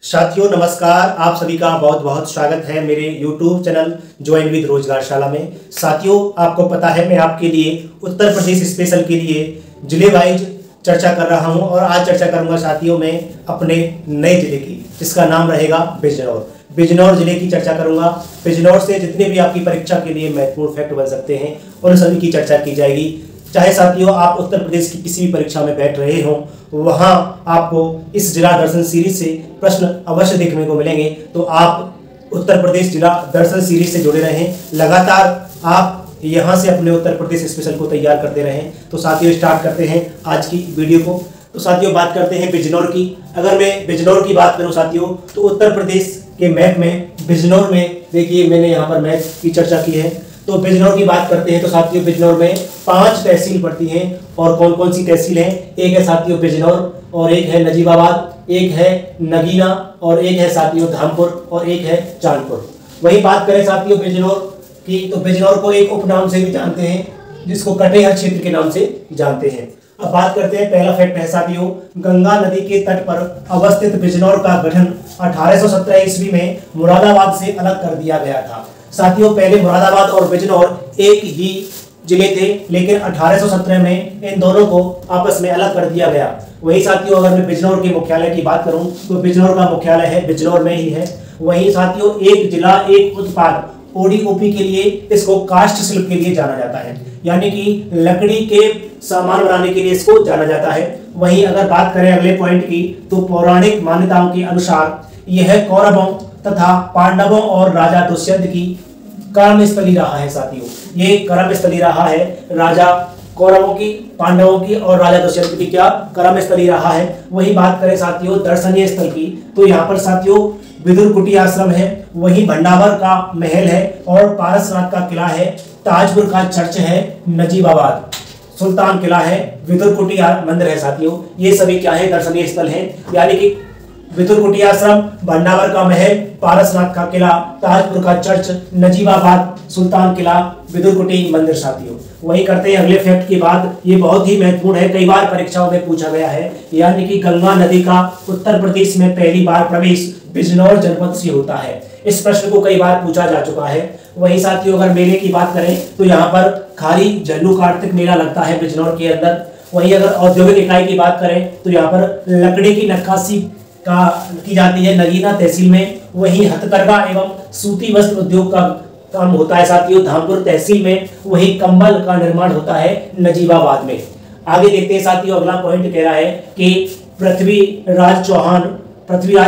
साथियों नमस्कार, आप सभी का बहुत बहुत स्वागत है मेरे YouTube चैनल ज्वाइन विद रोजगारशाला में। साथियों आपको पता है मैं आपके लिए उत्तर प्रदेश स्पेशल के लिए जिले वाइज चर्चा कर रहा हूं और आज चर्चा करूंगा साथियों मैं अपने नए जिले की, जिसका नाम रहेगा बिजनौर। बिजनौर जिले की चर्चा करूंगा। बिजनौर से जितने भी आपकी परीक्षा के लिए महत्वपूर्ण फैक्ट बन सकते हैं उन सभी की चर्चा की जाएगी। चाहे साथियों आप उत्तर प्रदेश की किसी भी परीक्षा में बैठ रहे हो, वहां आपको इस जिला दर्शन सीरीज से प्रश्न अवश्य देखने को मिलेंगे, तो आप उत्तर प्रदेश जिला दर्शन सीरीज से जुड़े रहें। लगातार आप यहां से अपने उत्तर प्रदेश स्पेशल को तैयार करते रहें। तो साथियों स्टार्ट करते हैं आज की वीडियो को। तो साथियों बात करते हैं बिजनौर की। अगर मैं बिजनौर की बात करूं साथियों, तो उत्तर प्रदेश के मैप में बिजनौर में देखिए मैंने यहाँ पर मैप की चर्चा की है। तो बिजनौर की बात करते हैं तो साथियों बिजनौर में 5 तहसील पड़ती हैं। और कौन कौन सी तहसील हैं? एक है साथियों बिजनौर, और एक है नजीबाबाद, एक है नगीना, और एक है साथियों धामपुर, और एक है चांदपुर। वही बात करें साथियों बिजनौर की, तो बिजनौर को एक उपनाम से भी जानते हैं जिसको कटेहर क्षेत्र के नाम से जानते हैं। अब बात करते हैं, पहला फैक्ट है साथियों, गंगा नदी के तट पर अवस्थित बिजनौर का गठन 1817 ईस्वी में मुरादाबाद से अलग कर दिया गया था। साथियों पहले मुरादाबाद और बिजनौर एक ही जिले थे, लेकिन 1817 में इन दोनों को आपस में अलग कर दिया गया। वही साथियों अगर मैं बिजनौर के मुख्यालय की बात करूं तो बिजनौर का मुख्यालय है बिजनौर में ही है। वही साथियों एक जिला एक उत्पाद ओडीओपी के लिए इसको काष्ठ शिल्प के लिए जाना जाता है, यानी कि लकड़ी के सामान बनाने के लिए इसको जाना जाता है। वहीं अगर बात करें अगले पॉइंट की, तो पौराणिक मान्यताओं के अनुसार यह कौरवों तथा पांडवों और राजा दुष्यंत की कर्मस्थली रहा है। साथियों ये कर्मस्थली रहा है, राजा कौरवों की, पांडवों की और राजा दुष्यंत की क्या कर्मस्थली रहा है। वही बात करें साथियों दर्शनीय स्थल की, तो यहाँ पर साथियों विदुर कुटी आश्रम है, वही भंडावर का महल है, और पारसनाथ का किला है, ताजपुर का चर्च है, नजीबाबाद सुल्तान किला है, विदुर कुटी मंदिर है। साथियों ये सभी क्या है? दर्शनीय स्थल हैं, यानी कि विदुर कुटी आश्रम, भंडावर का महल, पारसनाथ का किला, ताजपुर का चर्च, नजीबाबाद सुल्तान किला, विदुर कुटी मंदिर। साथियों वही करते हैं अगले फैक्ट की बात। ये बहुत ही महत्वपूर्ण है, कई बार परीक्षाओं में पूछा गया है, यानी कि गंगा नदी का उत्तर प्रदेश में पहली बार प्रवेश बिजनौर जनपद से होता है। इस प्रश्न को कई बार पूछा जा चुका है। वही साथियों अगर मेले की बात करें तो यहाँ पर खारी झल्लू कार्तिक मेला लगता है बिजनौर के अंदर। वही अगर औद्योगिक इकाई की बात करें तो यहाँ पर लकड़ी की नक्काशी की जाती है नगीना तहसील में। वही हथकरघा एवं सूती वस्त्र उद्योग का काम होता है साथियों धामपुर तहसील में। वही कंबल का निर्माण होता है नजीबाबाद में। आगे देखते हैं साथियों, अगला पॉइंट कह रहा है कि पृथ्वीराज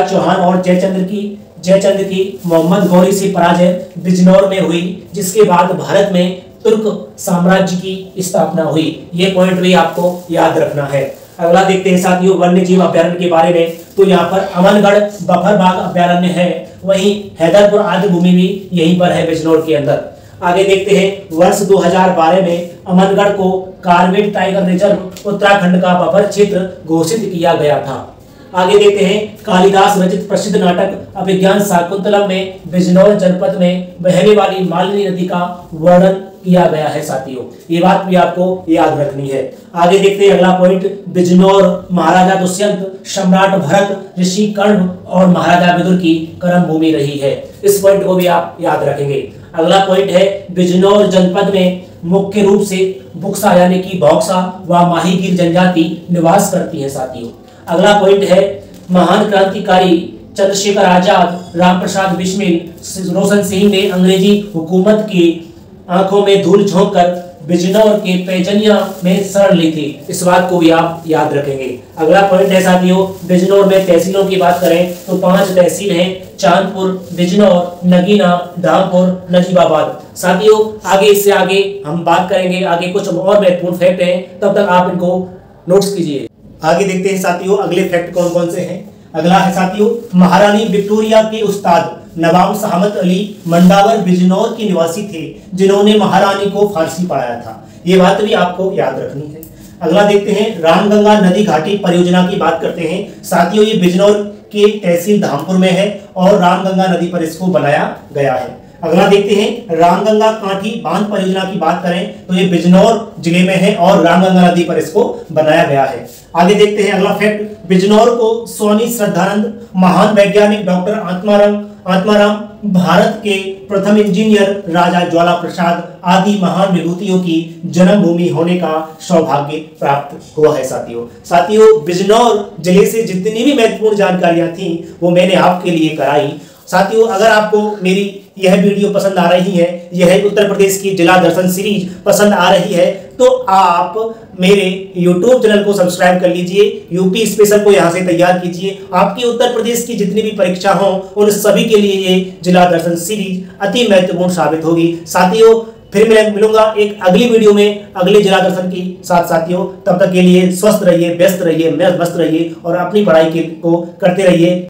चौहान और जयचंद्र की मोहम्मद गौरी से पराजय बिजनौर में हुई, जिसके बाद भारत में तुर्क साम्राज्य की स्थापना हुई। ये पॉइंट भी आपको याद रखना है। अगला देखते हैं साथियों वन्य जीव अभ्यारण्य के बारे में, तो यहाँ पर अमनगढ़ बफर बाग अभ्यारण्य है, वहीं हैदरपुर आदि भूमि भी यहीं पर है बिजनौर के अंदर। आगे देखते हैं वर्ष 2012 में अमनगढ़ को कार्बेट टाइगर रिजर्व उत्तराखंड का बफर क्षेत्र घोषित किया गया था। आगे देखते हैं कालिदास रचित प्रसिद्ध नाटक अभिज्ञान शाकुंतलम में बिजनौर जनपद में बहने वाली मालिनी नदी का वर्णन किया गया है। साथियों ये बात भी आपको याद रखनी है। आगे देखते हैं अगला पॉइंट, बिजनौर महाराजा दुष्यंत, सम्राट भरत, ऋषि कर्ण और महाराजा विदुर की कर्म भूमि रही है। इस पॉइंट को भी आप याद रखेंगे। अगला पॉइंट है बिजनौर जनपद में मुख्य रूप से बुक्सा यानी कि बौक्सा व माहीगीर जनजाति निवास करती है। साथियों अगला पॉइंट है महान क्रांतिकारी चंद्रशेखर आजाद, रामप्रसाद बिस्मिल, रोशन सिंह ने अंग्रेजी हुकूमत की आंखों में धूल झोंककर बिजनौर के पैजनिया में शरण ली थी। इस बात को भी आप याद रखेंगे। अगला पॉइंट है साथियों बिजनौर में तहसीलों की बात करें तो 5 तहसील हैं, चांदपुर, बिजनौर, नगीना, धामपुर, नजीबाबाद। साथियों आगे इससे आगे हम बात करेंगे, आगे कुछ और महत्वपूर्ण फैक्ट हैं, तब तक आप इनको नोट्स कीजिए। आगे देखते हैं साथियों अगले फैक्ट कौन कौन से हैं। अगला है साथियों महारानी विक्टोरिया के उस्ताद नवाब शहामत अली मंडावर बिजनौर के निवासी थे, जिन्होंने महारानी को फारसी पढ़ाया था। ये बात भी आपको याद रखनी है। अगला देखते हैं रामगंगा नदी घाटी परियोजना की बात करते हैं। साथियों ये बिजनौर के तहसील धामपुर में है और रामगंगा नदी पर इसको बनाया गया है। अगला देखते हैं, रामगंगा कांठी बांध परियोजना की बात करें तो ये बिजनौर जिले में है और रामगंगा नदी पर इसको बनाया गया है। आगे देखते हैं अगला फैक्ट, बिजनौर को स्वामी श्रद्धानंद, महान वैज्ञानिक डॉक्टर आत्माराम, भारत के प्रथम इंजीनियर राजा ज्वाला प्रसाद आदि महान विभूतियों की जन्मभूमि होने का सौभाग्य प्राप्त हुआ है। साथियों बिजनौर जिले से जितनी भी महत्वपूर्ण जानकारियां थी वो मैंने आपके लिए कराई। साथियों अगर आपको मेरी यह वीडियो पसंद आ रही है, यह उत्तर प्रदेश की जिला दर्शन सीरीज पसंद आ रही है, तो आप मेरे YouTube चैनल को सब्सक्राइब कर लीजिए, यूपी स्पेशल को यहां से तैयार कीजिए। आपकी उत्तर प्रदेश की जितनी भी परीक्षा हो उन सभी के लिए ये जिला दर्शन सीरीज अति महत्वपूर्ण साबित होगी। साथियों फिर मैं मिलूंगा एक अगली वीडियो में अगले जिला दर्शन की साथ। साथियों तब तक के लिए स्वस्थ रहिए, व्यस्त रहिए, मस्त रहिए और अपनी पढ़ाई को करते रहिए।